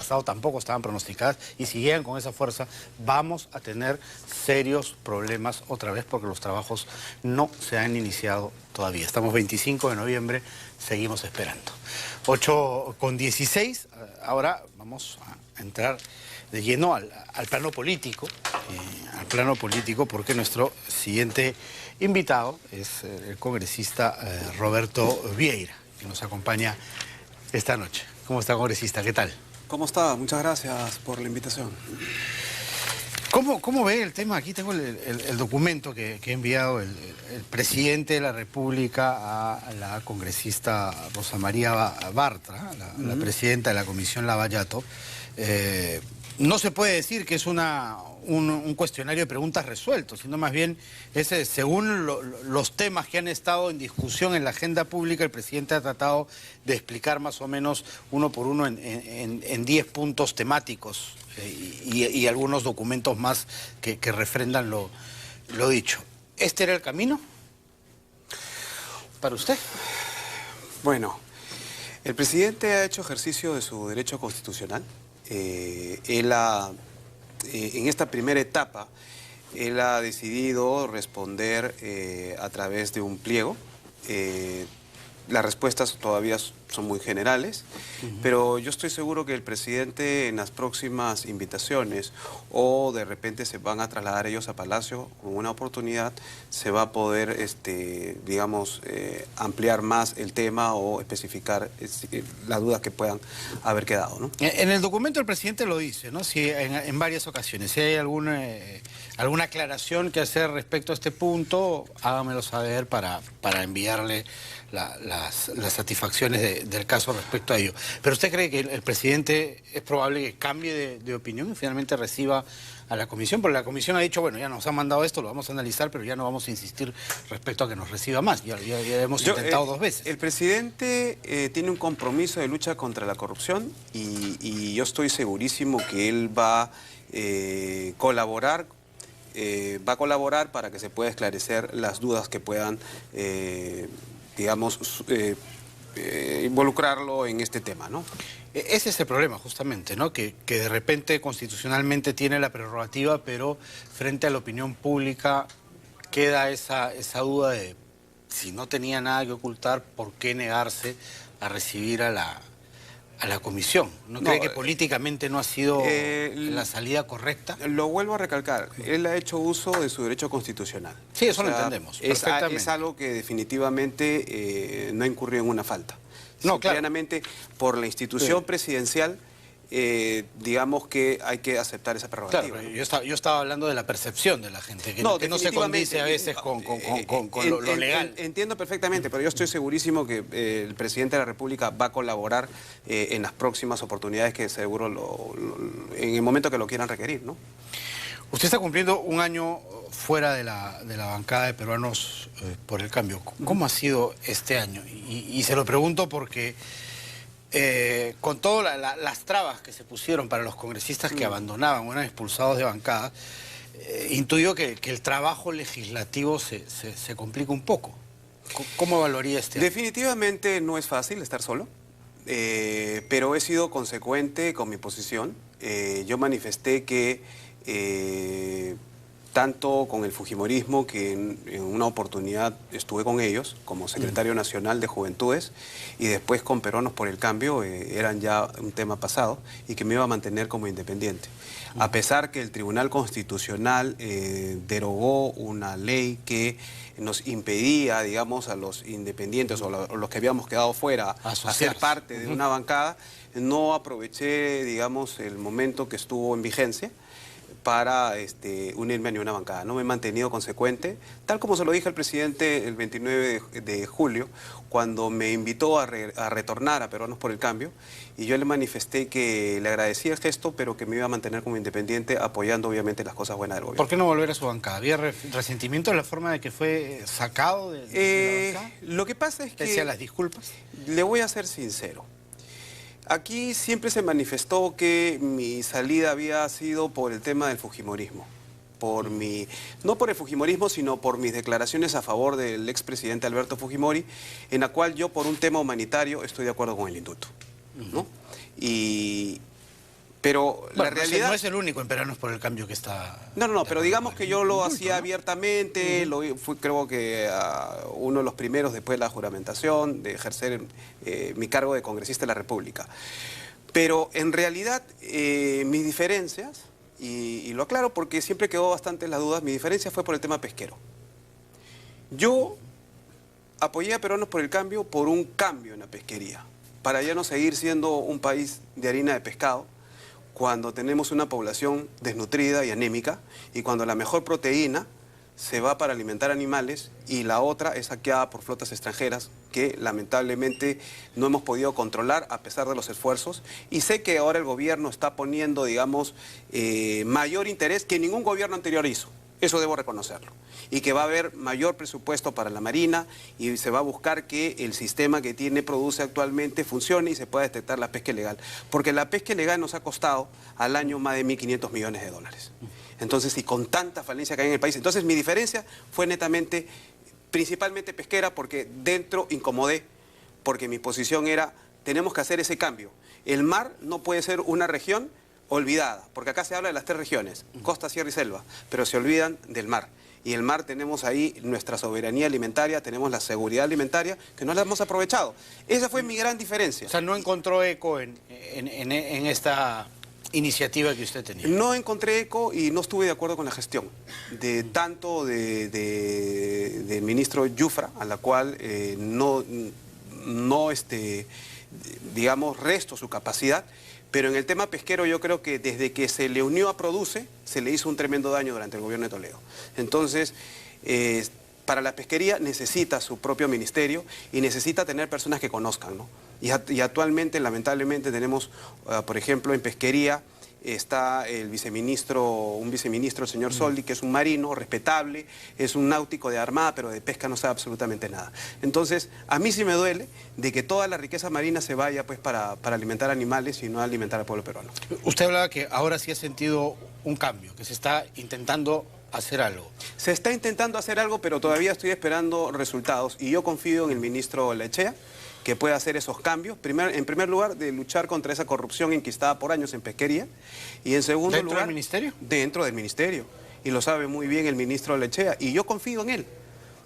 pasado tampoco estaban pronosticadas, y si llegan con esa fuerza, vamos a tener serios problemas otra vez porque los trabajos no se han iniciado todavía. Estamos 25 de noviembre, seguimos esperando. 8:16, ahora vamos a entrar de lleno al plano político, porque nuestro siguiente invitado es el congresista Roberto Vieira, que nos acompaña esta noche. ¿Cómo está, congresista? ¿Qué tal? ¿Cómo está? Muchas gracias por la invitación. ¿Cómo ve el tema? Aquí tengo el documento que ha enviado el presidente de la República a la congresista Rosa María Bartra, la presidenta de la Comisión Lavallato. No se puede decir que es un cuestionario de preguntas resueltos, sino más bien es según los temas que han estado en discusión en la agenda pública, el presidente ha tratado de explicar más o menos uno por uno en 10 puntos temáticos y algunos documentos más que refrendan lo dicho. ¿Este era el camino para usted? Bueno, el presidente ha hecho ejercicio de su derecho constitucional. En esta primera etapa, él ha decidido responder a través de un pliego. Las respuestas todavía son muy generales, pero yo estoy seguro que el presidente en las próximas invitaciones o de repente se van a trasladar ellos a Palacio con una oportunidad, se va a poder, digamos, ampliar más el tema o especificar las dudas que puedan haber quedado, ¿no? En el documento el presidente lo dice, ¿no? Si en varias ocasiones. Si hay alguna aclaración que hacer respecto a este punto, hágamelo saber para enviarle las satisfacciones del caso respecto a ello. ¿Pero usted cree que el presidente es probable que cambie de opinión y finalmente reciba a la comisión? Porque la comisión ha dicho, bueno, ya nos ha mandado esto, lo vamos a analizar, pero ya no vamos a insistir respecto a que nos reciba más. Ya hemos intentado 2 veces. El presidente tiene un compromiso de lucha contra la corrupción y yo estoy segurísimo que él va a colaborar para que se pueda esclarecer las dudas que puedan, digamos, involucrarlo en este tema, ¿no? Ese es el problema, justamente, ¿no? Que de repente constitucionalmente tiene la prerrogativa, pero frente a la opinión pública queda esa duda de si no tenía nada que ocultar, ¿por qué negarse a recibir a la comisión? ¿No cree que políticamente no ha sido la salida correcta? Lo vuelvo a recalcar, él ha hecho uso de su derecho constitucional. Sí, eso lo entendemos perfectamente. Es algo que definitivamente no incurrió en una falta. No, claro. Simplemente por la institución presidencial, digamos que hay que aceptar esa prerrogativa. Claro, yo estaba hablando de la percepción de la gente, que no se condice a veces con lo legal. Entiendo perfectamente, pero yo estoy segurísimo que el presidente de la República va a colaborar en las próximas oportunidades que seguro en el momento que lo quieran requerir, ¿no? Usted está cumpliendo un año fuera de la bancada de Peruanos por el Cambio. ¿Cómo ha sido este año? Y se lo pregunto porque con todas las trabas que se pusieron para los congresistas que abandonaban o eran expulsados de bancada, intuyo que el trabajo legislativo se complica un poco. ¿Cómo evaluaría este año? Definitivamente no es fácil estar solo, pero he sido consecuente con mi posición. Yo manifesté que tanto con el fujimorismo, que en una oportunidad estuve con ellos como secretario nacional de Juventudes, y después con Peruanos por el Cambio, eran ya un tema pasado, y que me iba a mantener como independiente. A pesar que el Tribunal Constitucional derogó una ley que nos impedía, digamos, a los independientes o los que habíamos quedado fuera a ser parte de una bancada, no aproveché, digamos, el momento que estuvo en vigencia para unirme a ninguna bancada. No me he mantenido consecuente, tal como se lo dije al presidente el 29 de julio, cuando me invitó a retornar a Peruanos por el Cambio, y yo le manifesté que le agradecía el gesto, pero que me iba a mantener como independiente, apoyando obviamente las cosas buenas del gobierno. ¿Por qué no volver a su bancada? ¿Había resentimiento de la forma de que fue sacado de la bancada? Lo que pasa es que... ¿Pese a las disculpas? Le voy a ser sincero. Aquí siempre se manifestó que mi salida había sido por el tema del fujimorismo. No por el fujimorismo, sino por mis declaraciones a favor del expresidente Alberto Fujimori, en la cual yo por un tema humanitario estoy de acuerdo con el indulto, ¿no? Y Pero Bueno, la realidad... no es el único en Peruanos por el Cambio que está... No, pero digamos que yo lo hacía ¿no? abiertamente, fui creo que uno de los primeros después de la juramentación, de ejercer mi cargo de congresista de la República. Pero en realidad mis diferencias, y lo aclaro porque siempre quedó bastante las dudas, mi diferencia fue por el tema pesquero. Yo apoyé a Peruanos por el Cambio por un cambio en la pesquería, para ya no seguir siendo un país de harina de pescado, cuando tenemos una población desnutrida y anémica, y cuando la mejor proteína se va para alimentar animales y la otra es saqueada por flotas extranjeras que lamentablemente no hemos podido controlar a pesar de los esfuerzos. Y sé que ahora el gobierno está poniendo, digamos, mayor interés que ningún gobierno anterior hizo. Eso debo reconocerlo. Y que va a haber mayor presupuesto para la Marina y se va a buscar que el sistema que produce actualmente funcione y se pueda detectar la pesca ilegal. Porque la pesca ilegal nos ha costado al año más de 1.500 millones de dólares. Entonces, y con tanta falencia que hay en el país. Entonces, mi diferencia fue netamente, principalmente pesquera, porque dentro incomodé, porque mi posición era, tenemos que hacer ese cambio. El mar no puede ser una región olvidada, porque acá se habla de las 3 regiones, costa, sierra y selva, pero se olvidan del mar. Y el mar tenemos ahí nuestra soberanía alimentaria, tenemos la seguridad alimentaria, que no la hemos aprovechado. Esa fue mi gran diferencia. O sea, no encontró eco en esta iniciativa que usted tenía. No encontré eco y no estuve de acuerdo con la gestión, tanto del ministro Yufra, a la cual digamos, resto su capacidad. Pero en el tema pesquero yo creo que desde que se le unió a Produce, se le hizo un tremendo daño durante el gobierno de Toledo. Entonces, para la pesquería necesita su propio ministerio y necesita tener personas que conozcan, ¿no? Y actualmente, lamentablemente, tenemos, por ejemplo, en pesquería, está un viceministro, el señor Soldi, que es un marino respetable, es un náutico de armada, pero de pesca no sabe absolutamente nada. Entonces, a mí sí me duele de que toda la riqueza marina se vaya pues para alimentar animales y no alimentar al pueblo peruano. Usted hablaba que ahora sí ha sentido un cambio, que se está intentando hacer algo. Se está intentando hacer algo, pero todavía estoy esperando resultados y yo confío en el ministro Lechea, que pueda hacer esos cambios. En primer lugar, de luchar contra esa corrupción enquistada por años en pesquería. Y en segundo lugar... ¿Dentro del ministerio? Dentro del ministerio. Y lo sabe muy bien el ministro Lechea. Y yo confío en él.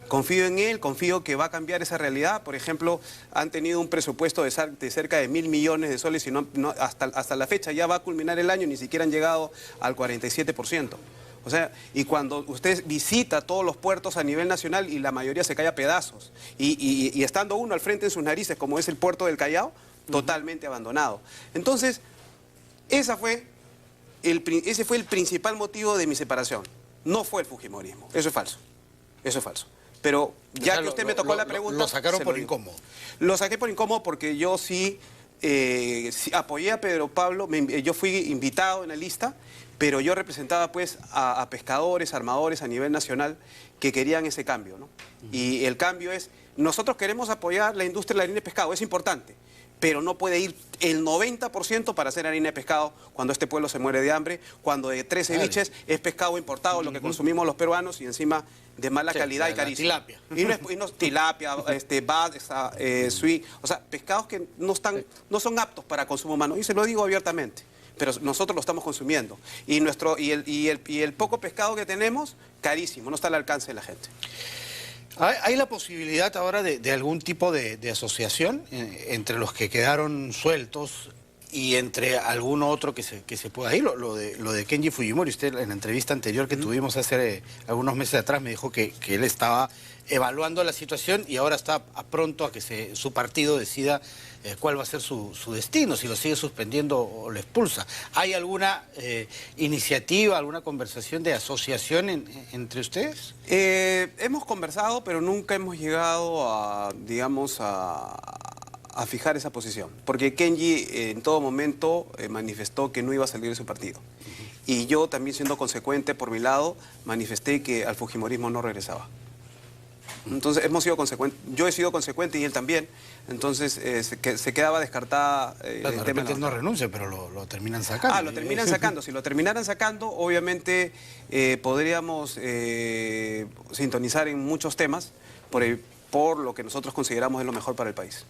Confío en él, confío que va a cambiar esa realidad. Por ejemplo, han tenido un presupuesto de cerca de 1.000 millones de soles y hasta la fecha ya va a culminar el año, ni siquiera han llegado al 47%. O sea, y cuando usted visita todos los puertos a nivel nacional y la mayoría se cae a pedazos, y estando uno al frente en sus narices, como es el puerto del Callao, totalmente abandonado. Entonces, ese fue el principal motivo de mi separación. No fue el fujimorismo. Eso es falso. Eso es falso. Pero ya que usted me tocó la pregunta... Lo sacaron por incómodo. Lo saqué por incómodo porque yo sí apoyé a Pedro Pablo, yo fui invitado en la lista, pero yo representaba pues a pescadores, armadores a nivel nacional que querían ese cambio, ¿no? Y el cambio es, nosotros queremos apoyar la industria de la harina de pescado, es importante, pero no puede ir el 90% para hacer harina de pescado cuando este pueblo se muere de hambre, cuando de 3 ceviches es pescado importado, lo que consumimos los peruanos y encima de mala calidad y carísimo. Tilapia. Y no tilapia, bad, sui, o sea, pescados que no son aptos para consumo humano, y se lo digo abiertamente. Pero nosotros lo estamos consumiendo. Y el poco pescado que tenemos, carísimo, no está al alcance de la gente. ¿Hay la posibilidad ahora de algún tipo de asociación entre los que quedaron sueltos y entre algún otro que se pueda ir? Lo de Kenji Fujimori, usted en la entrevista anterior que tuvimos hace algunos meses atrás me dijo que él estaba evaluando la situación y ahora está pronto a que su partido decida cuál va a ser su destino, si lo sigue suspendiendo o lo expulsa. ¿Hay alguna iniciativa, alguna conversación de asociación entre ustedes? Hemos conversado, pero nunca hemos llegado a, digamos, a fijar esa posición. Porque Kenji en todo momento manifestó que no iba a salir de su partido. Y yo también, siendo consecuente por mi lado, manifesté que al fujimorismo no regresaba. Entonces hemos sido consecuentes, yo he sido consecuente y él también, entonces se quedaba descartada el de tema. repente no renuncia, pero lo terminan sacando. Lo terminan sacando. Si lo terminaran sacando, obviamente podríamos sintonizar en muchos temas por lo que nosotros consideramos es lo mejor para el país.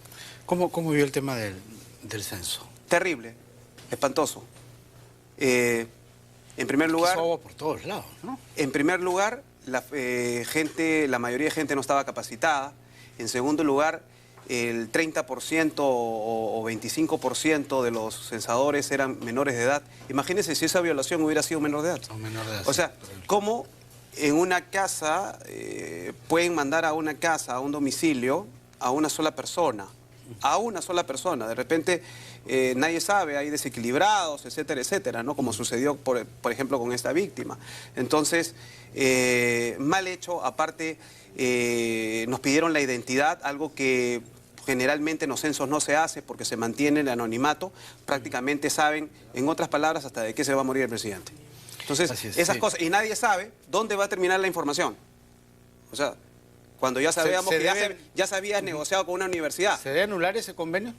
¿Cómo vio el tema del censo? Terrible, espantoso. En primer lugar... Quiso agua por todos lados, ¿no? En primer lugar, la mayoría de gente no estaba capacitada. En segundo lugar, el 30% o 25% de los censadores eran menores de edad. Imagínense si esa violación hubiera sido menor de edad. O sea, ¿cómo en una casa pueden mandar a una casa, a un domicilio, a una sola persona? A una sola persona. De repente nadie sabe, hay desequilibrados, etcétera, etcétera, ¿no? Como sucedió, por ejemplo, con esta víctima. Entonces, mal hecho. Aparte, nos pidieron la identidad, algo que generalmente en los censos no se hace porque se mantiene el anonimato. Prácticamente saben, en otras palabras, hasta de qué se va a morir el presidente. Entonces, esas cosas, y nadie sabe dónde va a terminar la información. O sea, cuando ya sabíamos que ya se había negociado con una universidad. ¿Se debe anular ese convenio?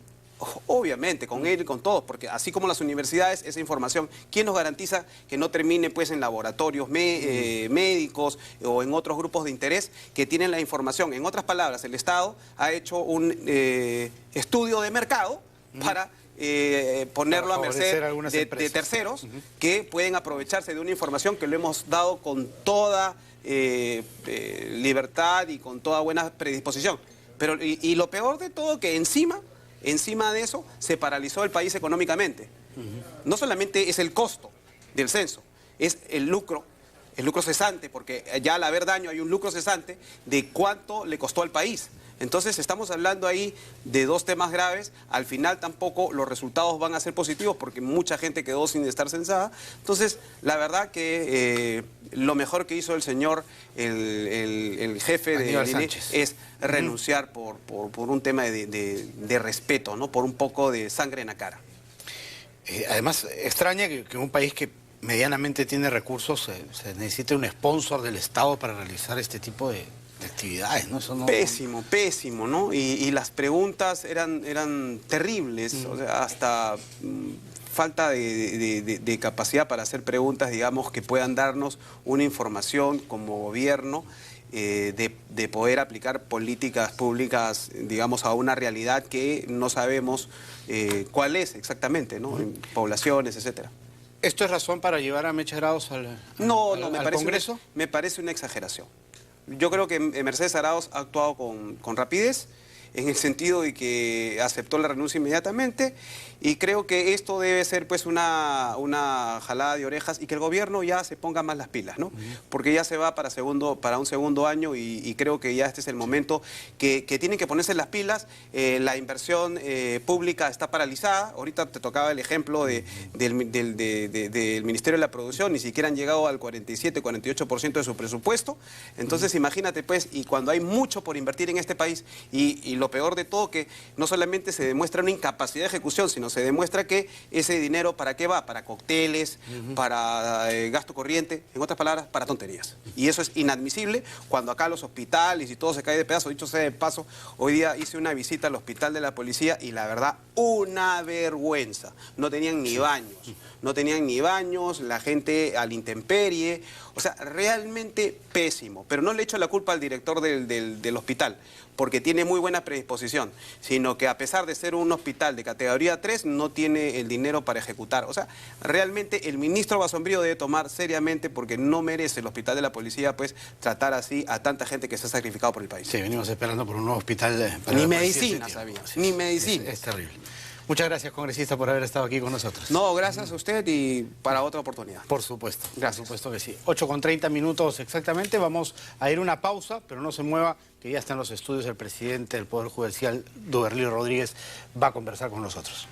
Obviamente, con él y con todos, porque así como las universidades, esa información, ¿quién nos garantiza que no termine pues en laboratorios médicos o en otros grupos de interés que tienen la información? En otras palabras, el Estado ha hecho un estudio de mercado para ponerlo a merced de terceros que pueden aprovecharse de una información que lo hemos dado con toda libertad y con toda buena predisposición. Pero, y lo peor de todo, que encima de eso se paralizó el país económicamente. No solamente es el costo del censo, es el lucro cesante, porque ya al haber daño hay un lucro cesante de cuánto le costó al país. Entonces estamos hablando ahí de dos temas graves. Al final tampoco los resultados van a ser positivos porque mucha gente quedó sin estar censada. Entonces, la verdad que lo mejor que hizo el señor, el jefe de INE, es renunciar por un tema de respeto, ¿no? Por un poco de sangre en la cara. Además, extraña que en un país que medianamente tiene recursos se necesite un sponsor del Estado para realizar este tipo de actividades, ¿no? Eso no... Pésimo, pésimo, ¿no? Y las preguntas eran terribles, o sea, hasta falta de capacidad para hacer preguntas, digamos, que puedan darnos una información como gobierno de poder aplicar políticas públicas, digamos, a una realidad que no sabemos cuál es exactamente, ¿no? En poblaciones, etcétera. ¿Esto es razón para llevar a Mecha Arauz al Congreso? Me parece una exageración. Yo creo que Mercedes Arauz ha actuado con rapidez, en el sentido de que aceptó la renuncia inmediatamente, y creo que esto debe ser pues una jalada de orejas y que el gobierno ya se ponga más las pilas, ¿no? Porque ya se va para un segundo año y creo que ya este es el momento que tienen que ponerse las pilas. La inversión pública está paralizada. Ahorita te tocaba el ejemplo del Ministerio de la Producción, ni siquiera han llegado al 47, 48% de su presupuesto. Entonces imagínate pues, y cuando hay mucho por invertir en este país, y lo peor de todo, que no solamente se demuestra una incapacidad de ejecución, sino se demuestra que ese dinero, ¿para qué va? Para cócteles, para gasto corriente, en otras palabras, para tonterías. Y eso es inadmisible cuando acá los hospitales y todo se cae de pedazos. Dicho sea de paso, hoy día hice una visita al hospital de la policía y la verdad, una vergüenza. No tenían ni baños, la gente a la intemperie, o sea, realmente pésimo. Pero no le echo la culpa al director del hospital, porque tiene muy buena predisposición, sino que a pesar de ser un hospital de categoría 3, no tiene el dinero para ejecutar. O sea, realmente el ministro Basombrío debe tomar seriamente, porque no merece el hospital de la policía pues tratar así a tanta gente que se ha sacrificado por el país. Sí, venimos esperando por un nuevo hospital. Ni medicina sabía, ni medicina. Es terrible. Muchas gracias, congresista, por haber estado aquí con nosotros. No, gracias a usted y para otra oportunidad. Por supuesto. Gracias. Por supuesto que sí. 8:30 exactamente. Vamos a ir a una pausa, pero no se mueva, que ya está en los estudios el presidente del Poder Judicial, Duberlio Rodríguez, va a conversar con nosotros.